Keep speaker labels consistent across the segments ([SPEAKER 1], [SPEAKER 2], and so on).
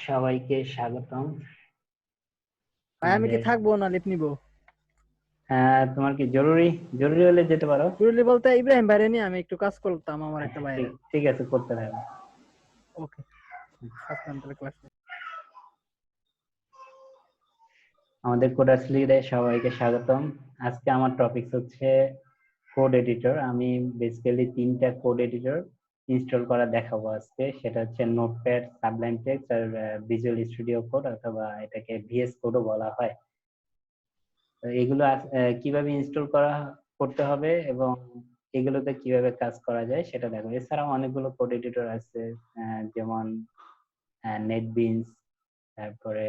[SPEAKER 1] সবাইকে স্বাগতম
[SPEAKER 2] ভাই আমি কি
[SPEAKER 1] আমাদের।
[SPEAKER 2] থাকবো না লিফট নিবো?
[SPEAKER 1] তোমার কি জরুরি জরুরি হলে যেতে পারো।
[SPEAKER 2] জরুরি বলতে ইব্রাহিম বাইরে নিয়ে আমি একটু কাজ করতাম আমার একটা
[SPEAKER 1] ঠিক
[SPEAKER 2] বাইরে।
[SPEAKER 1] ঠিক আছে, করতে থাকো।
[SPEAKER 2] ওকে, আসলাম তাহলে ক্লাসে।
[SPEAKER 1] আমাদের কোডার্স লিডে সবাইকে স্বাগতম। আজকে আমার টপিক হচ্ছে কোড এডিটর। আমি বেসিক্যালি 3টা কোড এডিটর ইনস্টল করা দেখাবো আজকে। সেটা হচ্ছে নোটপ্যাড, সাবলাইম টেক্সট আর ভিজুয়াল স্টুডিও কোড, অথবা এটাকে ভিএস কোডও বলা হয়। তো এগুলো কিভাবে ইনস্টল করতে হবে এবং এগুলোতে কিভাবে কাজ করা যায় সেটা দেখো। এছাড়াও অনেকগুলো কোড এডিটর আছে, যেমন নেটবিনস, তারপরে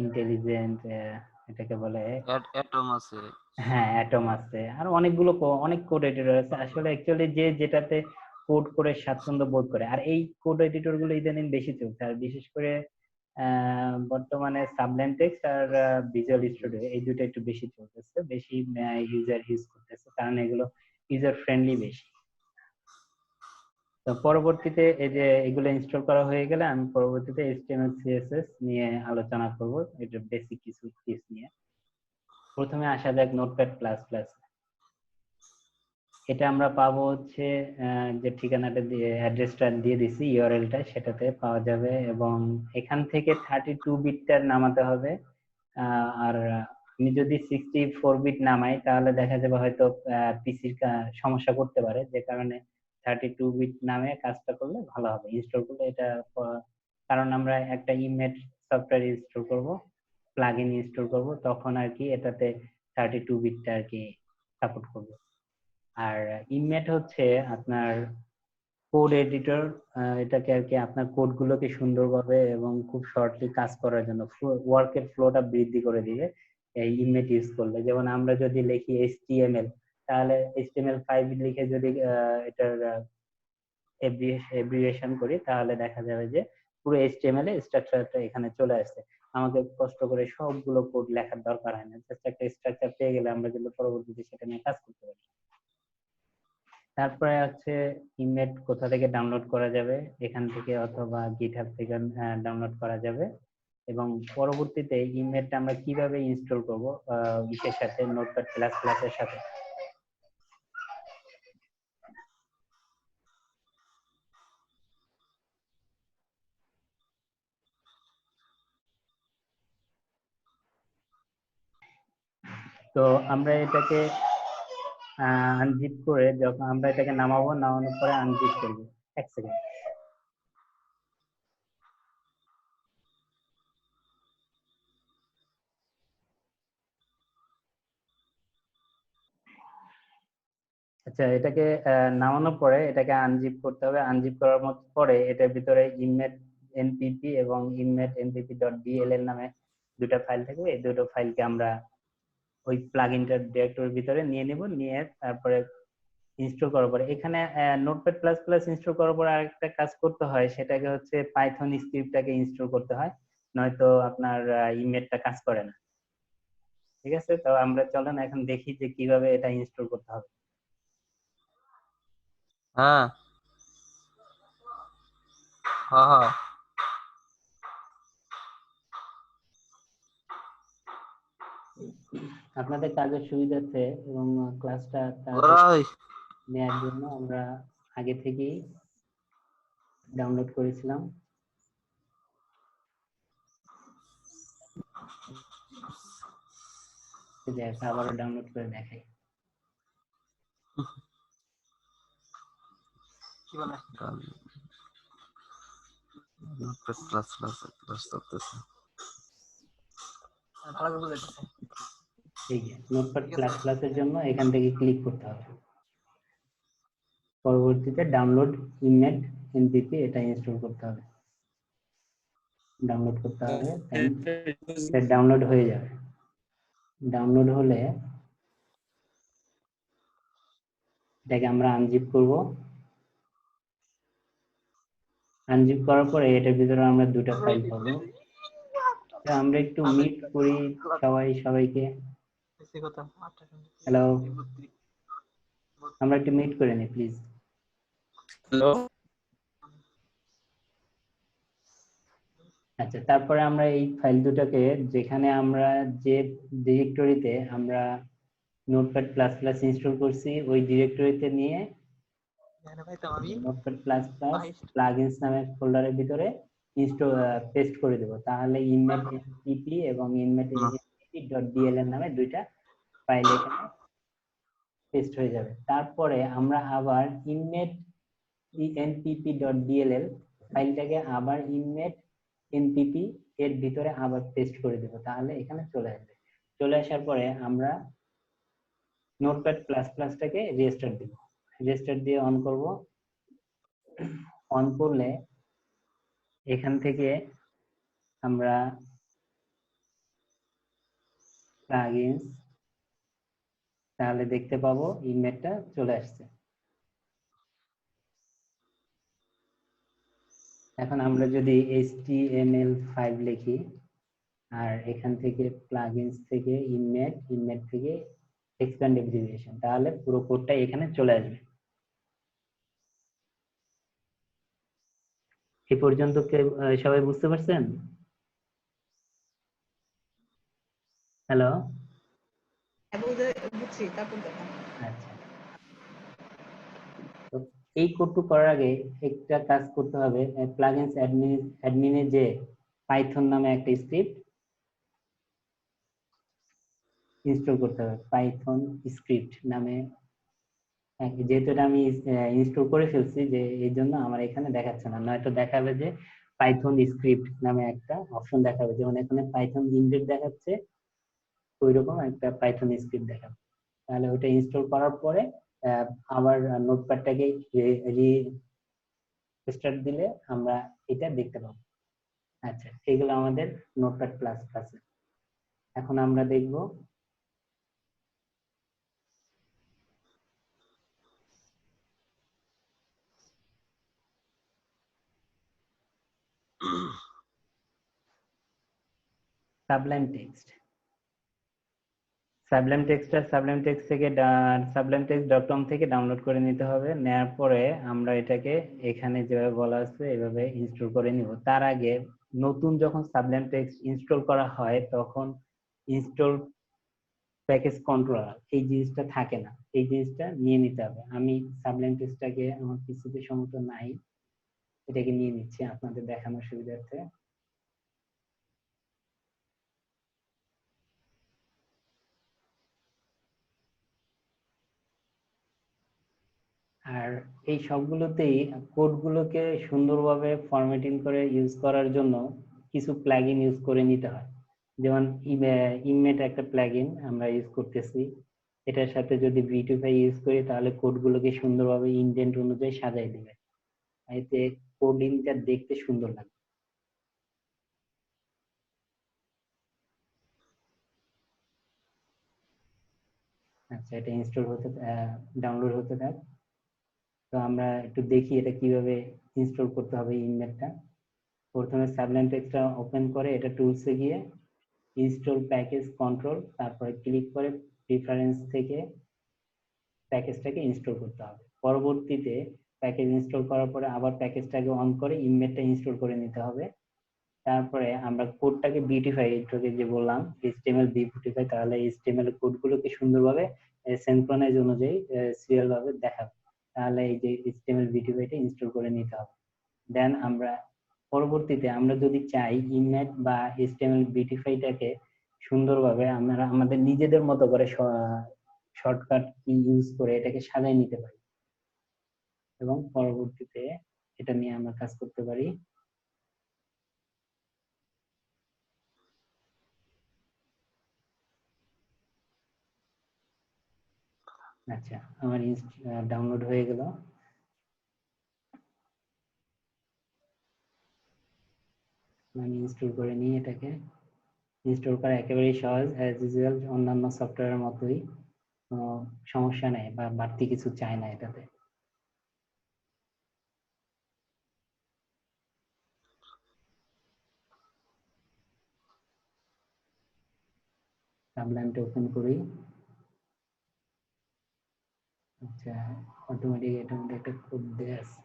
[SPEAKER 1] ইন্টেলিজেন্ট, এটাকে বলে।
[SPEAKER 3] অ্যাটম আছে।
[SPEAKER 1] হ্যাঁ, অ্যাটম আছে, আর অনেকগুলো অনেক কোড এডিটর আছে। আসলে অ্যাকচুয়ালি যে যেটাতে কোড করে স্বাচ্ছন্দ্য বোধ করে, আর এই কোড এডিটর গুলো ইদানিং বেশি চলছে। আর বিশেষ করে বর্তমানে সাবলাইম টেক্সট আর ভিজুয়াল স্টুডিও, এই দুটো একটু বেশি চলতেছে, বেশি ইউজার ইউজ করতেছে, কারণ এগুলো ইউজার ফ্রেন্ডলি বেশি। তো পরবর্তীতে এই যে এগুলো ইনস্টল করা হয়ে গেলে আমি পরবর্তীতে HTML CSS নিয়ে আলোচনা করব, এটা বেসিক কিছু টিপস নিয়ে। প্রথমে আসা যাক নোটপ্যাড প্লাস প্লাস। এটা আমরা পাবো হচ্ছে যে ঠিকানাটা দিয়ে, অ্যাড্রেসটা দিয়ে দিছি, ইউআরএলটা সেটাতে পাওয়া যাবে, এবং এখান থেকে 32 বিটটার নামাতে হবে। আর আমি যদি 64 বিট নামাই তাহলে দেখা যাবে হয়তো পিসির সমস্যা করতে পারে, যে কারণে 32 বিট নামে কাজটা করলে ভালো হবে, ইনস্টল করলে এটা। কারণ আমরা একটা ইমেজ সফটওয়্যার ইনস্টল করব, প্লাগইন ইনস্টল করব, তখন আর কি এটাতে 32 বিটটা আর কি সাপোর্ট করবে। আর ইমেট হচ্ছে আপনার কোড এডিটর। এটাকে আর কি আপনার কোড গুলোকে সুন্দরভাবে এবং খুব শর্টলি কাজ করার জন্য, ওয়ার্কের ফ্লোটা বৃদ্ধি করে দিবে এই ইমেট ইউজ করলে। যেমন আমরা যদি লিখি HTML, তাহলে HTML5 লিখে যদি এটার এব্রিভিয়েশন করি, তাহলে দেখা যাবে যে পুরো HTML এর স্ট্রাকচারটা এখানে চলে আসছে। আমাকে কষ্ট করে সবগুলো কোড লেখার দরকার হয় না, জাস্ট একটা স্ট্রাকচার পেয়ে গেলে আমরা কিন্তু পরবর্তীতে সেটা নিয়ে কাজ করতে পারি। তারপরে আছে ইমেজ কোথা থেকে ডাউনলোড করা যাবে, এখান থেকে অথবা গিটহাব থেকে ডাউনলোড করা যাবে। এবং পরবর্তীতে ইমেজটা আমরা কিভাবে ইনস্টল করব ইসের সাথে, নোটপ্যাড প্লাস প্লাস এর সাথে। তো আমরা এটাকে আনজিপ করে, যখন আমরা এটাকে নামাবো, নামানোর পরে আনজিপ করবো। এক সেকেন্ড। আচ্ছা, এটাকে নামানোর পরে এটাকে আনজিপ করতে হবে। আনজিপ করার পরে এটার ভিতরে ইমেজ এনপিপি এবং ইমেজ এনপিপি ডট ডিএল এর নামে দুটা ফাইল থাকবে। এই দুটো ফাইলকে আমরা ওই প্লাগইনটার ডিরেক্টরির ভিতরে নিয়ে নিব, নিয়ে তারপরে ইনস্টল করার পরে এখানে নোটপ্যাড প্লাস প্লাস ইনস্টল করার পরে আরেকটা কাজ করতে হয়, সেটাকে হচ্ছে পাইথন স্ক্রিপ্টটাকে ইনস্টল করতে হয়, নয়তো আপনার ইমেজটা কাজ করে না। ঠিক আছে, তো আমরা চলেন এখন দেখি যে কিভাবে এটা ইনস্টল করতে হবে।
[SPEAKER 3] হ্যাঁ হ্যাঁ হ্যাঁ
[SPEAKER 1] আপনাদের কাজের সুবিধার্থে এবং ক্লাসটা
[SPEAKER 3] ওরাই
[SPEAKER 1] নেওয়ার জন্য আমরা আগে থেকেই ডাউনলোড করেছিলাম। আবারও ডাউনলোড করে দেখাই।
[SPEAKER 3] কি বলে নোটপ্যাড প্লাস প্লাস ক্লাস করতেছে।
[SPEAKER 1] এই যে নোটপ্যাড প্লাস প্লাস এর জন্য এখান থেকে ক্লিক করতে হবে, পরবর্তীতে ডাউনলোড ইমেজ এনপিপি এটা ইনস্টল করতে হবে, ডাউনলোড করতে হবে, ডাউনলোড হয়ে যাবে। ডাউনলোড হলে এটাকে আমরা আনজিপ করব। আনজিপ করার পরে এটার ভিতরে আমরা দুটো ফাইল পাবো। আমরা একটু মিট করি সবাইকে। হ্যালো, আমরা একটু মিট করে নিই প্লিজ।
[SPEAKER 4] হ্যালো,
[SPEAKER 1] আচ্ছা, তারপরে আমরা এই ফাইল দুটাকে যেখানে আমরা যে ডিরেক্টরিতে আমরা নোটপ্যাড প্লাস প্লাস ইনস্টল করছি ওই ডিরেক্টরিতে নিয়ে নোটপ্যাড প্লাস প্লাস প্লাগইনস নামের ফোল্ডারের ভিতরে ইনস্টল পেস্ট করে দেব, তাহলে ইনমেট এনপিপি এবং ইনমেট এনপিপি.dll নামে দুইটা ফাইল এখানে পেস্ট হয়ে যাবে। তারপরে আমরা আবার ইনমেট npp.dll ফাইলটাকে আবার ইনমেট npp এর ভিতরে আবার পেস্ট করে দেব, তাহলে এখানে চলে আসবে। চলে আসার পরে আমরা নোটপ্যাড প্লাস প্লাসটাকে রেজিস্টার দিব, রেজিস্টার দিয়ে অন করব। অন করলে এখান থেকে আমরা প্লাগইনস তাহলে দেখতে পাবো ইনমেটটা চলে আসছে। এখন আমরা যদি HTML5 লিখি আর এখান থেকে প্লাগইনস থেকে ইনমেট থেকে এক্সপ্যান্ড অ্যাপ্লিকেশন, তাহলে পুরো কোডটা এখানে চলে আসবে। এই পর্যন্ত সবাই বুঝতে পারছেন? হ্যালো, আচ্ছা। তো এই কোডটু করার আগে একটা কাজ করতে হবে, প্লাগইনস অ্যাডমিনে যে পাইথন নামে একটা স্ক্রিপ্ট ইনস্টল করতে হবে। পাইথন স্ক্রিপ্ট নামে, যেহেতু এটা আমি ইনস্টল করে ফেলছি যে এই জন্য আমার এখানে দেখাচ্ছে না, নয়তো দেখাবে যে পাইথন স্ক্রিপ্ট নামে একটা অপশন দেখাবে, যেমন এখানে পাইথন ইনডেট দেখাচ্ছে, ওইরকম একটা পাইথন স্ক্রিপ্ট দেখাবে। তাহলে ওইটা ইনস্টল করার পরে আবার নোটপ্যাডটাকে রিস্টার্ট দিলে আমরা এটা দেখতে পাবো। আচ্ছা, এগুলো আমাদের নোটপ্যাড প্লাস প্লাস। এখন আমরা দেখব সাবলাইম টেক্সট। সাবলাইম টেক্সট থেকে sublime-text.com থেকে ডাউনলোড করে নিতে হবে। নেওয়ার পরে আমরা এটাকে এখানে যেভাবে বলা আছে এভাবে ইনস্টল করে নিব। তার আগে নতুন যখন সাবলাইম টেক্সট ইনস্টল করা হয় তখন ইনস্টল প্যাকেজ কন্ট্রোলার এই জিনিসটা থাকে না, এই জিনিসটা নিয়ে নিতে হবে। আমি সাবলাইম টেক্সটটাকে আমার পিসিতে সম্ভবত নাই, এটাকে নিয়ে নিচ্ছি আপনাদের দেখানোর সুবিধার্থে। আর এই সবগুলোতেই কোডগুলোকে সুন্দরভাবে ফরম্যাটিং করে ইউজ করার জন্য কিছু প্লাগইন ইউজ করে নিতে হয়। যেমন ইনমেট একটা প্লাগইন আমরা ইউজ করতেছি, এটার সাথে যদি ভিটিফাই ইউজ করি তাহলে কোডগুলোকে সুন্দরভাবে ইনডেন্ট অনুযায়ী সাজাই দিবে, এতে কোডিংটা দেখতে সুন্দর লাগে। আচ্ছা, এটা ইনস্টল হতে ডাউনলোড হতে থাক। তো আমরা একটু দেখি এটা কিভাবে ইনস্টল করতে হবে ইনমেটটা। প্রথমে সাবলাইম টেক্সটটা ওপেন করে এটা টুলসে গিয়ে ইনস্টল প্যাকেজ কন্ট্রোল, তারপরে ক্লিক করে প্রিফারেন্স থেকে প্যাকেজটাকে ইনস্টল করতে হবে। পরবর্তীতে প্যাকেজ ইনস্টল করার পরে আবার প্যাকেজটাকে অন করে ইনমেটটা ইনস্টল করে নিতে হবে। তারপরে আমরা কোডটাকে বিউটিফাই, একটু যে বললাম HTML বিউটিফাই, তাহলে HTML কোডগুলোকে সুন্দরভাবে সিনক্রোনাইজ অনুযায়ী সিরিয়াল ভাবে দেখাবে, তাহলে এই যে HTML বিউটিফাইটা ইনস্টল করে নিতে হবে। দেন আমরা পরবর্তীতে আমরা যদি চাই ইনমেট বা HTML বিউটিফাইটাকে সুন্দরভাবে আমরা আমাদের নিজেদের মতো করে শর্টকাট কি ইউজ করে এটাকে সাজিয়ে নিতে পারি এবং পরবর্তীতে এটা নিয়ে আমরা কাজ করতে পারি। আচ্ছা, আমার ডাউনলোড হয়ে গেল। আমি ইনস্টল করে নিই এটাকে। ইনস্টল করা একেবারেই সহজ, অ্যাজ ইউজুয়াল অন্যান্য সফটওয়্যারের মতোই, কোনো সমস্যা নেই বা বাড়তি কিছু চায় না এটাতে। সাবলাইমটা ওপেন করি। আচ্ছা, অটোমেটিক এটা মধ্যে একটা কোড দেয়া আছে।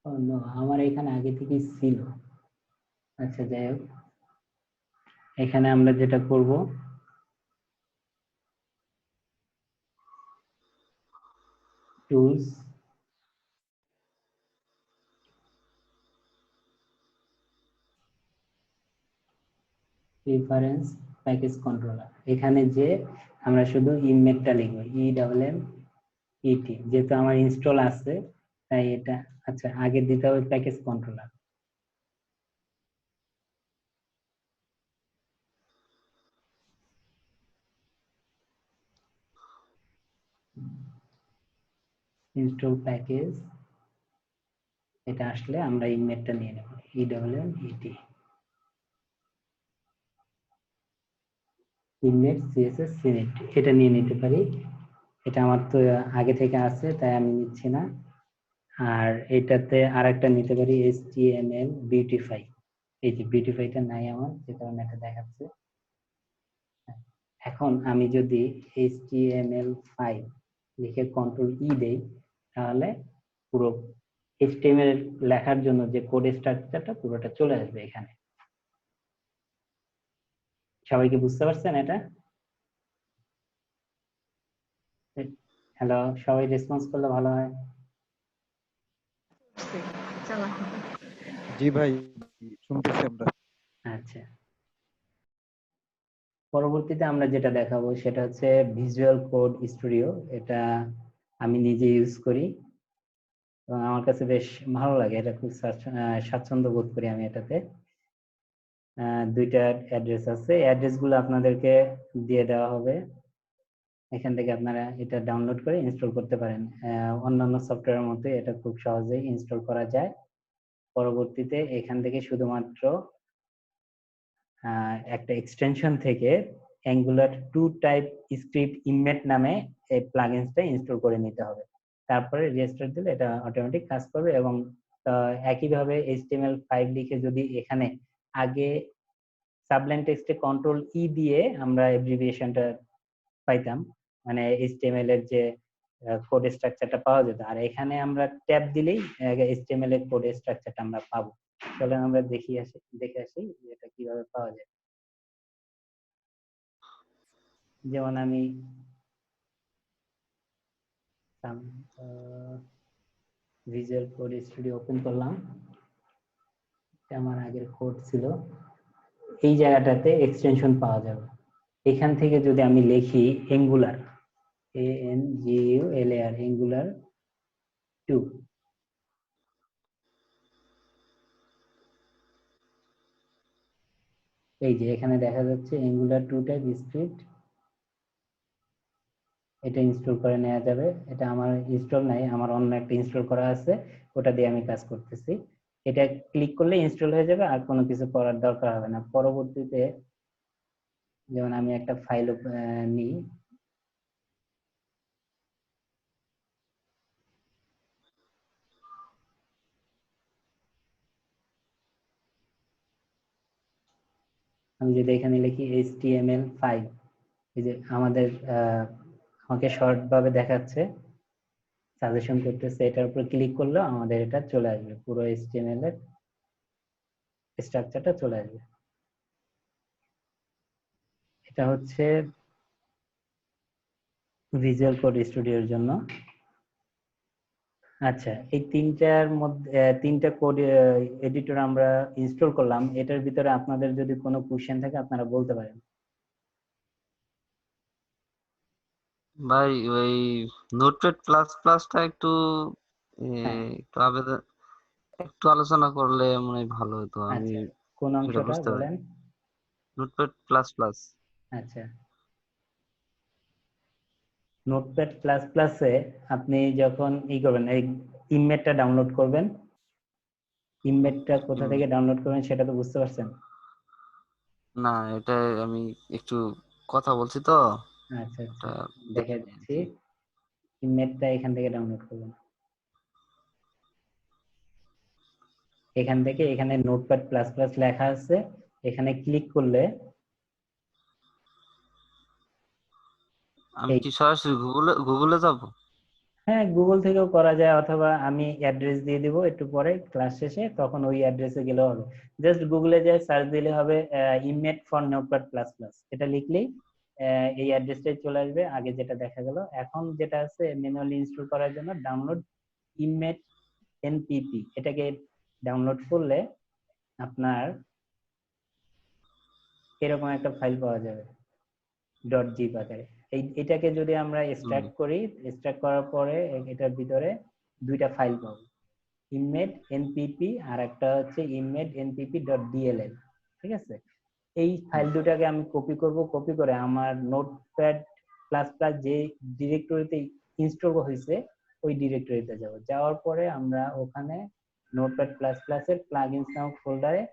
[SPEAKER 1] ও নো, আমার এখানে আগে থেকেই ছিল, আচ্ছা, যাই হোক, এখানে আমরা যেটা করব, টুলস, রেফারেন্স, প্যাকেজ কন্ট্রোলার, এখানে যে আমরা শুধু ইমেটটা লিখব, EMMET, যেহেতু আমার ইনস্টল আছে তাই এটা। আচ্ছা, আগে দিতে হবে প্যাকেজ কন্ট্রোলার। ইনস্টল প্যাকেজ, এটা আসলে আমরা ইমেটটা নিয়ে নেব, EMMET, ইমেট সিএসএস সিনেট, এটা নিয়ে নিতে পারি। এটা আমার তো আগে থেকে আছে তাই আমি নিচ্ছি না। আর এটাতে আরেকটা নিতে পারি, HTML বিউটিফাই। এই যে বিউটিফাইটা নাই আমার, যে কারণে এটা দেখাচ্ছে। এখন আমি যদি HTML5 লিখে কন্ট্রোল দেই, তাহলে পুরো HTML লেখার জন্য যে কোড স্ট্রাকচারটা পুরোটা চলে আসবে এখানে। সবাই কি বুঝতে পারছেন এটা? হ্যালো, সবাই রেসপন্স করলে ভালো হয়।
[SPEAKER 4] জি ভাই, শুনতেছি আমরা।
[SPEAKER 1] আচ্ছা, পরবর্তীতে আমরা যেটা দেখাবো সেটা হচ্ছে ভিজুয়াল কোড স্টুডিও। এটা আমি নিজে ইউজ করি এবং আমার কাছে বেশ ভালো লাগে, এটা খুব স্বাচ্ছন্দ্য বোধ করি আমি এটাতে। দুইটা অ্যাড্রেস আছে, অ্যাড্রেস গুলো আপনাদেরকে দিয়ে দেওয়া হবে। এখান থেকে আপনারা এটা ডাউনলোড করে ইনস্টল করতে পারেন। অন্যান্য সফটওয়্যারের মতো এটা খুব সহজেই ইনস্টল করা যায়। পরবর্তীতে এখান থেকে শুধুমাত্র একটা এক্সটেনশন থেকে অ্যাঙ্গুলার 2 টাইপ স্ক্রিপ্ট ইমেট নামে এই প্লাগইনসটা ইনস্টল করে নিতে হবে। তারপরে রেজিস্টার দিলে এটা অটোমেটিক কাজ করবে। এবং একইভাবে HTML5 লিখে যদি এখানে আগে সাবলাইন টেক্সটে কন্ট্রোল দিয়ে আমরা অ্যাব্রিভিয়েশনটা পাইতাম, মানে HTML এর যে কোড স্ট্রাকচারটা পাওয়া যেত, আর এখানে আমরা ট্যাব দিলেই HTML এর কোড স্ট্রাকচারটা আমরা পাবো। চলেন আমরা দেখে আসি যে এটা কিভাবে পাওয়া যায়। যেমন আমি ভিজুয়াল কোড স্টুডিও ওপেন করলাম, এটা আমার আগের কোড ছিল। এই জায়গাটাতে এক্সটেনশন পাওয়া যাবে। এখান থেকে যদি আমি লিখি অ্যাঙ্গুলার, ANGULAR, অ্যাঙ্গুলার 2, এই যে এখানে দেখা যাচ্ছে অ্যাঙ্গুলার 2 টাইপ স্ক্রিপ্ট, এটা ইনস্টল করে নেওয়া যাবে। এটা আমার ইনস্টল নাই, আমার অন্য একটা ইনস্টল করা আছে, ওটা দিয়ে আমি কাজ করতেছি। এটা ক্লিক করলে ইনস্টল হয়ে যাবে, আর কোনো কিছু করার দরকার হবে না। পরবর্তীতে যেমন আমি একটা ফাইল নিই, আমি যদি এখানে লিখি HTML5, এই যে আমাদের আমাকে শর্ট ভাবে দেখাচ্ছে, সাজেশন করতেছে, এটার উপর ক্লিক করলে আমাদের এটা চলে আসবে, পুরো HTML এর স্ট্রাকচারটা চলে আসবে। এটা হচ্ছে ভিজুয়াল কোড স্টুডিওর জন্য। আচ্ছা, এই তিনটার মধ্যে তিনটা কোড এডিটর আমরা ইনস্টল করলাম, এটার ভিতরে আপনাদের যদি কোনো কোশ্চেন থাকে আপনারা বলতে পারেন।
[SPEAKER 3] ভাই ওই নোটপ্যাড প্লাস প্লাসটা একটু
[SPEAKER 1] হ্যাঁ,
[SPEAKER 3] একটু আবেদন একটু আলোচনা করলে মনে হয় ভালো হতো, আমি
[SPEAKER 1] আচ্ছা, কোন
[SPEAKER 3] সেটা
[SPEAKER 1] অংশটা
[SPEAKER 3] বুঝতে পারি।
[SPEAKER 1] বলেন?
[SPEAKER 3] Notepad plus plus.
[SPEAKER 1] আচ্ছা, নোটপ্যাড প্লাস প্লাসে আপনি যখন করবেন, এই ইমেজটা ডাউনলোড করবেন, ইমেজটা কোথা থেকে ডাউনলোড করবেন সেটা তো বুঝতে পারছেন?
[SPEAKER 3] না, এটা আমি একটু কথা বলছি তো,
[SPEAKER 1] আচ্ছা আচ্ছা,
[SPEAKER 3] এটা
[SPEAKER 1] দেখে
[SPEAKER 3] দেখে নিই আর
[SPEAKER 1] দিচ্ছি।
[SPEAKER 3] কি।
[SPEAKER 1] ইমেজটা এখান থেকে ডাউনলোড করবেন। এখান থেকে এখানে নোটপ্যাড প্লাস প্লাস লেখা আছে, এখানে ক্লিক করলে
[SPEAKER 3] আমি
[SPEAKER 1] এই,
[SPEAKER 3] কি সরাসরি গুগলে যাব?
[SPEAKER 1] হ্যাঁ, গুগল থেকেও করা যায়, অথবা আমি অ্যাড্রেস দিয়ে দিব একটু পরে ক্লাস শেষে, তখন ওই অ্যাড্রেসে গেলেও হবে। জাস্ট গুগলে যে সার্চ দিলে হবে image for notepad plus plus, এটা লিখলেই এই অ্যাড্রেসটাই চলে আসবে, আগে যেটা দেখা গেল। এখন যেটা আছে ম্যানুয়ালি ইনস্টল করার জন্য ডাউনলোড ইমেজ এনপিপি, এটাকে ডাউনলোড করলে আপনার এরকম একটা ফাইল পাওয়া যাবে .zip আকারে। এটাকে যদি আমরা এক্সট্রাক্ট করি, এক্সট্রাক্ট করার পরে এটার ভিতরে দুইটা ফাইল পাবো, ইমেজ এনপিপি আর একটা হচ্ছে ইমেজ এনপিপি .dll। ঠিক আছে, এই ফাইল দুটাকে আমি কপি করব, কপি করে আমার নোটপ্যাড প্লাস প্লাস যে ডিরেক্টরিতে ইনস্টল হয়েছে ওই ডিরেক্টরিতে যাব। যাওয়ার পরে আমরা ওখানে নোটপ্যাড প্লাস প্লাস এর প্লাগইনস নামক ফোল্ডারে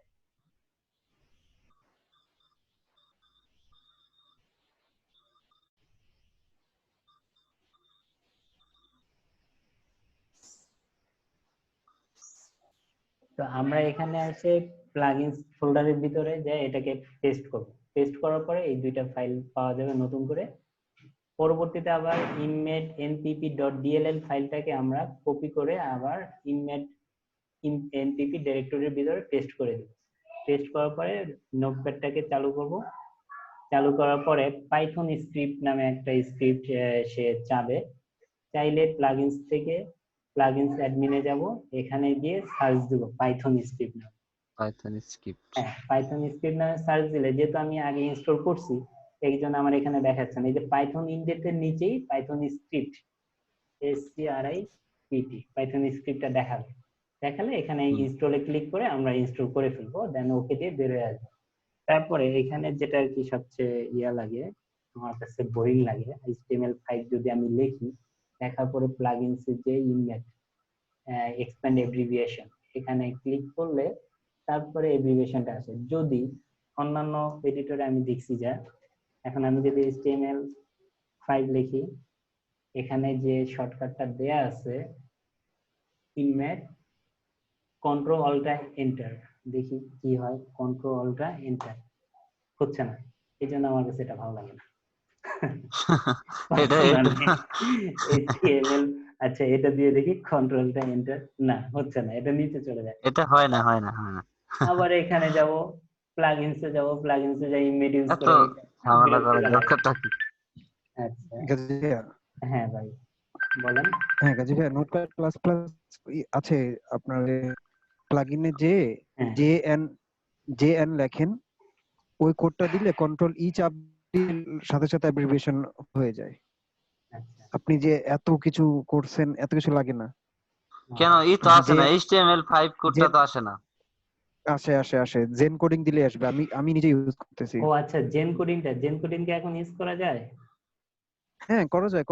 [SPEAKER 1] তো আমরা এখানে এসে প্লাগইনস ফোল্ডারের ভিতরে যে এটাকে পেস্ট করব। পেস্ট করার পরে এই দুইটা ফাইল পাওয়া যাবে নতুন করে। পরবর্তীতে আবার ইমেজ npp.dll ফাইলটাকে আমরা কপি করে আবার ইমেজ npp ডিরেক্টরির ভিতরে পেস্ট করে দেব। পেস্ট করার পরে নোটপ্যাডটাকে চালু করব। চালু করার পরে পাইথন স্ক্রিপ্ট নামে একটা স্ক্রিপ্ট সে চাবে। চাইলে প্লাগইনস থেকে প্লাগইনস অ্যাডমিনে যাব, এখানে গিয়ে সার্চ দেব পাইথন স্ক্রিপ্ট নামে।
[SPEAKER 3] Python script.
[SPEAKER 1] হ্যাঁ, পাইথন স্ক্রিপ্ট নামে সার্চ দিলে, যেহেতু আমি আগে ইনস্টল করছি এই জন্য আমার এখানে দেখাচ্ছে না, এই যে পাইথন ইনডেক্সের নিচেই পাইথন স্ক্রিপ্ট SCRIPT পাইথন স্ক্রিপ্টটা দেখালে এখানে ইনস্টলে ক্লিক করে আমরা ইনস্টল করে ফেলবো, দেন ওকে দিয়ে বের হয়ে আসবে। তারপরে এখানে যেটা আর কি সবচেয়ে লাগে, আমার কাছে বোরিং লাগে, HTML5 যদি আমি লিখি, লেখার পরে প্লাগইনস এর যে ইমেজ এক্সপ্যান্ড এব্রিভিয়েশন, এখানে ক্লিক করলে তারপরে এব্রিভিয়েশনটা আসে। যদি অন্যান্য এডিটরে আমি দেখছি যা, এখন আমি যদি HTML5 লিখি, এখানে যে শর্টকাটটা দেয়া আছে ইমেজ কন্ট্রোল অল্টা এন্টার, দেখি কি হয়, কন্ট্রোল অল্টা এন্টার হচ্ছে না, এই জন্য আমার কাছে এটা ভালো লাগে না। HTML, আচ্ছা এটা দিয়ে দেখি, কন্ট্রোলটা এন্টার, না হচ্ছে না, এটা নিচে চলে যায়।
[SPEAKER 3] এটা হয় না।
[SPEAKER 1] আবার এখানে যাব, প্লাগইনসে যাব, প্লাগইনসে যাই ইমেজ ইউজ
[SPEAKER 3] এত
[SPEAKER 1] করে।
[SPEAKER 3] ঝামেলা করার দরকারটা কি?
[SPEAKER 1] আচ্ছা,
[SPEAKER 4] গাজী ভাইয়া,
[SPEAKER 1] হ্যাঁ ভাই বলেন।
[SPEAKER 4] হ্যাঁ গাজী ভাইয়া, নোটপ্যাড প্লাস প্লাস আছে আপনার প্লাগইনে যে
[SPEAKER 1] হ্যাঁ,
[SPEAKER 4] জেএন লেখেন, ওই কোডটা দিলে কন্ট্রোল ই চাপ দিলে সাথে সাথে অ্যাব্রিভিয়েশন হয়ে যায়।
[SPEAKER 1] আচ্ছা,
[SPEAKER 4] আপনি যে এত কিছু করছেন, এত কিছু লাগে না।
[SPEAKER 3] কেন ই তো আসে না, HTML5 কোডটা তো আসে না।
[SPEAKER 4] আসে জেন কোডিং দিলে আসবে। আমি নিজে ইউজ করতেছি।
[SPEAKER 1] ও আচ্ছা, জেন কোডিংটা এখন ইউজ করা যায়?
[SPEAKER 4] হ্যাঁ, করা যায়।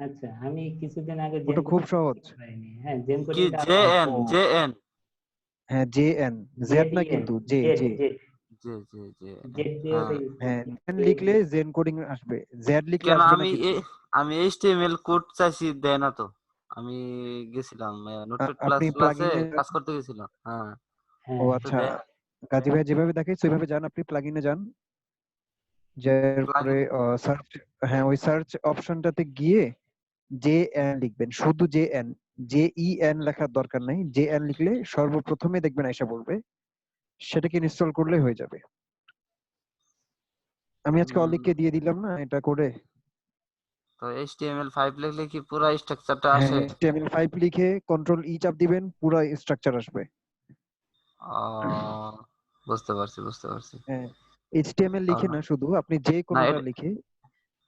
[SPEAKER 1] আচ্ছা, আমি কিছুদিন আগে
[SPEAKER 4] ওটা খুব সহজ।
[SPEAKER 1] হ্যাঁ, জেন
[SPEAKER 3] কি
[SPEAKER 1] কোডিংটা
[SPEAKER 3] জেএন?
[SPEAKER 4] হ্যাঁ, জেএন, জেড না কিন্তু J
[SPEAKER 1] Z
[SPEAKER 4] J
[SPEAKER 1] Z
[SPEAKER 3] J J J
[SPEAKER 1] Z দিয়ে ওটা
[SPEAKER 3] হ্যাঁ।
[SPEAKER 1] ইউজ
[SPEAKER 4] হ্যাঁ,
[SPEAKER 1] করছি।
[SPEAKER 4] জেন লিখলে জেন কোডিং আসবে, জেড লিখলে
[SPEAKER 3] কেন
[SPEAKER 4] আসবে না কিন্তু।
[SPEAKER 3] আমি HTML কোড চাইছি, দেয় না তো। আমি গেছিলাম নোটপ্যাড প্লাস
[SPEAKER 4] আপনি
[SPEAKER 3] প্লাসে
[SPEAKER 4] প্লাগইনে
[SPEAKER 3] কাজ করতে গেছিলাম। হ্যাঁ,
[SPEAKER 4] ও
[SPEAKER 1] হ্যাঁ,
[SPEAKER 3] তো
[SPEAKER 4] আচ্ছা, গাজী ভাই যেভাবে দেখাইছে ওইভাবে যান, আপনি প্লাগইনে যান, যার পরে সার্চ, হ্যাঁ ওই সার্চ অপশনটাতে গিয়ে জেএন লিখবেন, শুধু জেএন, জেইএন লেখার দরকার নাই। জেএন লিখলে সর্বপ্রথমে দেখবেন আইসা বলবে, সেটাকে ইনস্টল করলে হয়ে যাবে। আমি আজকে অলিককে দিয়ে দিলাম না এটা করে।
[SPEAKER 3] তো HTML5 লিখলে কি পুরো স্ট্রাকচারটা
[SPEAKER 4] হ্যাঁ,
[SPEAKER 3] আসে?
[SPEAKER 4] HTML5 লিখে কন্ট্রোল ই চাপ দিবেন, পুরো স্ট্রাকচার আসবে।
[SPEAKER 3] বুঝতে পারছি।
[SPEAKER 4] হ্যাঁ, HTML লিখে না, শুধু আপনি যে
[SPEAKER 3] না
[SPEAKER 4] কোনোটা লিখে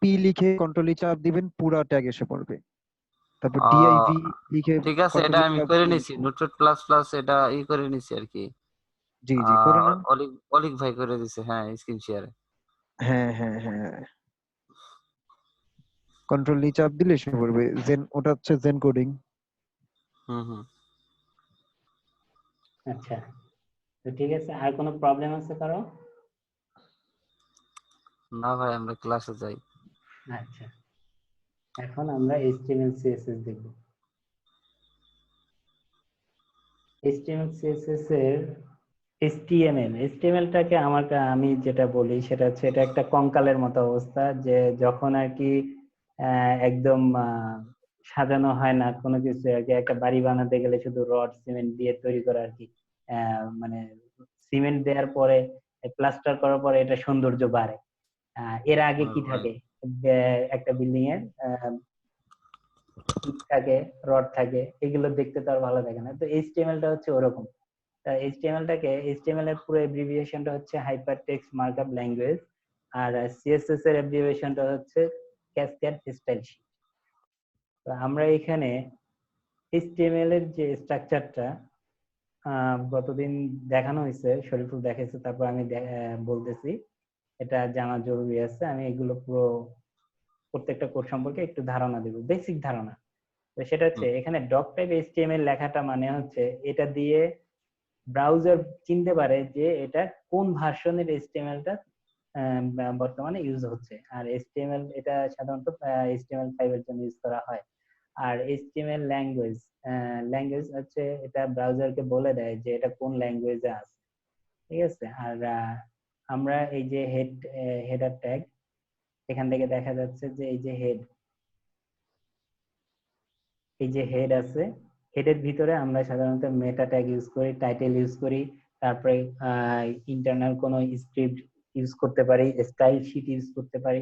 [SPEAKER 4] পি লিখে কন্ট্রোল ই চাপ দিবেন, পুরো ট্যাগ এসে পড়বে। তারপর
[SPEAKER 3] আহ,
[SPEAKER 4] div লিখে
[SPEAKER 3] ঠিক আছে, এটা
[SPEAKER 4] কন্ট্রোল ই
[SPEAKER 3] আমি
[SPEAKER 4] চাপ
[SPEAKER 3] করে
[SPEAKER 4] দিলে
[SPEAKER 3] নিছি, নোটপ্যাড প্লাস প্লাস এটা করে নিছি আর কি।
[SPEAKER 4] জি করে নেন।
[SPEAKER 3] অলিক ভাই করে দিছে, হ্যাঁ, স্ক্রিন শেয়ারে।
[SPEAKER 4] হ্যাঁ, কন্ট্রোল ই চাপ দিলে এসে পড়বে জেন, ওটা হচ্ছে জেন কোডিং।
[SPEAKER 3] হুম।
[SPEAKER 1] আচ্ছা, তো ঠিক আছে, আর কোনো প্রবলেম আছে কারো?
[SPEAKER 3] না ভাই, আমরা ক্লাসে যাই।
[SPEAKER 1] আচ্ছা, এখন আমরা HTML CSS দেখব। HTML CSS এর HTML-টাকে আমি যেটা বলি সেটা হচ্ছে, এটা একটা কঙ্কালের মতো অবস্থা, যে যখন আর কি একদম সাজানো হয় না কোনো কিছু আর কি। একটা বাড়ি বানাতে গেলে শুধু রড সিমেন্ট দিয়ে তৈরি করা আর কি। মানে সিমেন্ট দেওয়ার পরে প্লাস্টার করার পরে এটা সৌন্দর্য বাড়ে। এর আগে কি থাকে, একটা বিল্ডিং এর ইট থাকে, রড থাকে, এগুলো দেখতে তো আর ভালো লাগে না। তো এইচটিএমএল টা হচ্ছে ওরকম। এইচটিএমএল এর পুরো এব্রিভিয়েশনটা হচ্ছে হাইপার টেক্সট মার্কআপ ল্যাঙ্গুয়েজ, আর সিএসএস এর এব্রিভিয়েশনটা হচ্ছে ক্যাসকেড স্টাইল শীট। তো আমরা এখানে এইচটিএমএল এর যে স্ট্রাকচারটা গতদিন দেখানো হয়েছে, শরীফুল দেখেছে, তারপর আমি বলতেছি, এটা জানা জরুরি আছে। আমি এগুলো পুরো প্রত্যেকটা কোড সম্পর্কে একটু ধারণা দেব, বেসিক ধারণা। তো সেটা হচ্ছে এখানে ডক টাইপ এইচটিএমএল লেখাটা মানে হচ্ছে এটা দিয়ে ব্রাউজার চিনতে পারে যে এটা কোন ভার্সনের এইচটিএমএলটা বর্তমানে ইউজ হচ্ছে। আর এইচটিএমএল এটা সাধারণত HTML5 এর জন্য ইউজ করা হয়। আর এইচটিএমএল ল্যাঙ্গুয়েজ হচ্ছে এটা ব্রাউজারকে বলে দেয় যে এটা কোন ল্যাঙ্গুয়েজে আছে, ঠিক আছে। আর আমরা এই যে হেডার ট্যাগ, এখান থেকে দেখা যাচ্ছে যে এই যে হেড আছে, হেডের ভিতরে আমরা সাধারণত মেটা ট্যাগ ইউজ করি, টাইটেল ইউজ করি, তারপরে ইন্টারনাল কোনো স্ক্রিপ্ট ইউজ করতে পারি, স্টাইল শিট ইউজ করতে পারি।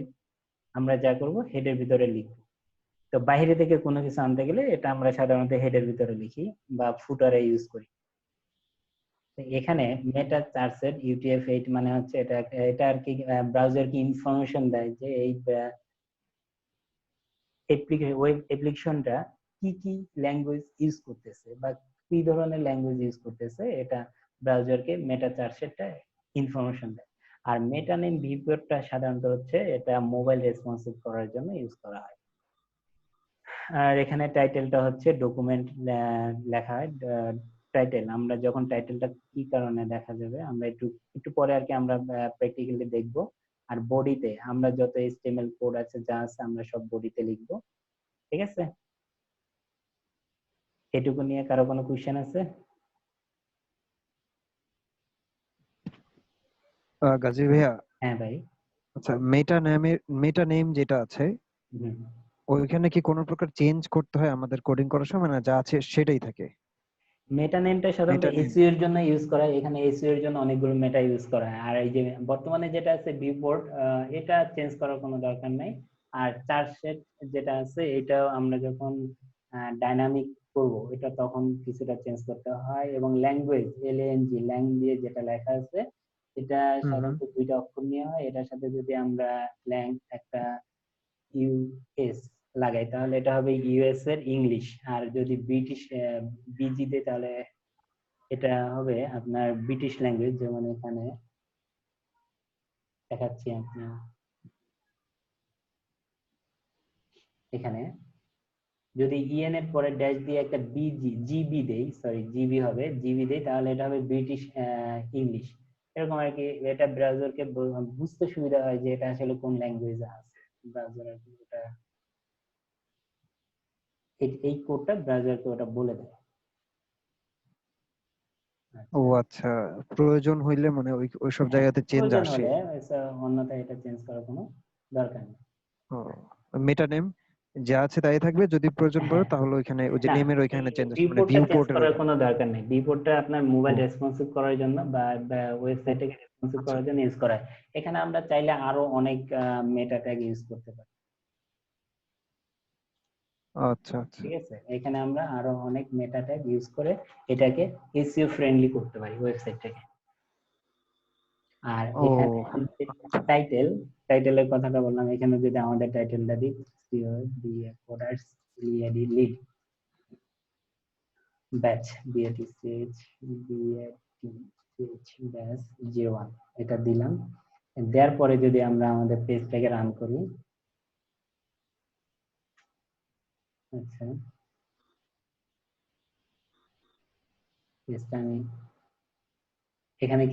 [SPEAKER 1] আমরা যা করব হেডের ভিতরে লিখব। তো বাইরে থেকে কোনো কিছু আনতে গেলে এটা আমরা সাধারণত হেডের ভিতরে লিখি বা ফুটারে ইউজ করি। এখানে মেটা চার্টসেট UTF-8 মানে হচ্ছে এটা এটা আর কি ব্রাউজার কি ইনফরমেশন দেয় যে এই ওয়েব অ্যাপ্লিকেশনটা কি কি ল্যাঙ্গুয়েজ ইউজ করতেছে বা কি ধরনের ল্যাঙ্গুয়েজ ইউজ করতেছে, এটা ব্রাউজারকে মেটা চার্টসেটটা ইনফরমেশন দেয়। আর মেটা নেম ভিউপোর্টটা সাধারণত হচ্ছে এটা মোবাইল রেসপন্সিভ করার জন্য ইউজ করা হয়। আর এখানে টাইটেলটা হচ্ছে ডকুমেন্ট লেখা হয়। টাইটেল আমরা যখন টাইটেলটা কি কারণে দেখা যাবে আমরা একটু একটু পরে আর কি আমরা প্র্যাকটিক্যালি দেখব। আর বডিতে আমরা যত HTML কোড আছে যা আছে আমরা সব বডিতে লিখবো, ঠিক আছে। এটুকু নিয়ে কারো কোনো কোশ্চেন আছে?
[SPEAKER 4] গাজী ভাইয়া,
[SPEAKER 1] হ্যাঁ ভাই।
[SPEAKER 4] আচ্ছা মেটা নেম যেটা আছে
[SPEAKER 1] হুম।
[SPEAKER 4] ওইখানে কি কোনো প্রকার চেঞ্জ করতে হয় আমাদের কোডিং করার সময়, না যা আছে সেটাই থাকে?
[SPEAKER 1] মেটা নেমটা সাধারণত
[SPEAKER 4] মেটা নেম
[SPEAKER 1] এসইও এর জন্য ইউজ করা হয়। এখানে এসইও এর জন্য অনেকগুলো মেটা ইউজ করা হয়। আর এই যে বর্তমানে যেটা আছে ভিউপোর্ট, এটা চেঞ্জ করার কোনো দরকার নাই। আর চার্ট সেট যেটা আছে এটাও আমরা যখন ডাইনামিক করব এটা তখন কিছুটা চেঞ্জ করতে হয়। এবং ল্যাঙ্গুয়েজ ল্যাং দিয়ে যেটা লেখা আছে এটা
[SPEAKER 4] হুম
[SPEAKER 1] সাধারণত দুইটা অক্ষর নিয়ে হয়। এটার সাথে যদি আমরা ল্যাং একটা ইউএস লাগাই তাহলে এটা হবে ইউএস এর ইংলিশ। আর যদি ব্রিটিশ বিজি দেয় তাহলে এটা হবে আপনার ব্রিটিশ ল্যাঙ্গুয়েজ। যেমন এখানে দেখাচ্ছি আপনার, এখানে যদি ইএন এর পরে ড্যাশ দিয়ে একটা জিবি দেই, সরি জিবি হবে, জিবি দেই তাহলে এটা হবে ব্রিটিশ ইংলিশ। এরকম আর কি। এটা ব্রাউজারকে বুঝতে সুবিধা হয় যে এটা আসলে কোন ল্যাঙ্গুয়েজে আছে। ব্রাউজার আর কি ওটা এই কোডটা ব্রাউজারকে ওটা বলে দেয়।
[SPEAKER 4] ও
[SPEAKER 1] আচ্ছা,
[SPEAKER 4] আচ্ছা, প্রয়োজন হইলে মানে ওইসব
[SPEAKER 1] হ্যাঁ
[SPEAKER 4] জায়গাতে চেঞ্জ
[SPEAKER 1] প্রয়োজন
[SPEAKER 4] আসে।
[SPEAKER 1] হলে অন্যথায় এটা চেঞ্জ করার কোনো দরকার নেই।
[SPEAKER 4] ও মেটা নেম যা আছে তাই থাকবে, যদি প্রয়োজন পড়ে
[SPEAKER 1] হ্যাঁ,
[SPEAKER 4] তাহলে ওইখানে ওই যে
[SPEAKER 1] না
[SPEAKER 4] নেমের ওইখানে চেঞ্জ আসে, মানে
[SPEAKER 1] ভিউপোর্টটা
[SPEAKER 4] ভিউ
[SPEAKER 1] চেঞ্জ
[SPEAKER 4] পোর্টের
[SPEAKER 1] করার
[SPEAKER 4] ওইখানে।
[SPEAKER 1] কোনো দরকার নেই। ভিউপোর্টটা আপনার মোবাইল
[SPEAKER 4] ও
[SPEAKER 1] রেসপন্সিভ করার জন্য বা
[SPEAKER 4] ও,
[SPEAKER 1] ওয়েবসাইটকে রেসপন্সিভ
[SPEAKER 4] আচ্ছা
[SPEAKER 1] করার জন্য ইউজ করা হয়। এখানে আমরা চাইলে আরো অনেক মেটা ট্যাগ ইউজ করতে পারি,
[SPEAKER 4] আচ্ছা আচ্ছা।
[SPEAKER 1] ঠিক আছে। এখানে আমরা আরো অনেক মেটা ট্যাগ ইউজ করে এটাকে এসইও ফ্রেন্ডলি করতে পারি ওয়েবসাইটটাকে। আর
[SPEAKER 4] ও
[SPEAKER 1] এখানে টাইটেল টাইটেলের কথাটা বললাম, এখানে যদি আমাদের টাইটেলটা দিই সিও দিয়ে coders lead batch B A T C H B A T C H batch J1 এটা দিলাম। দেওয়ার পরে যদি আমরা আমাদের পেজটাকে রান করি, আচ্ছা পেজটা আমি এখানে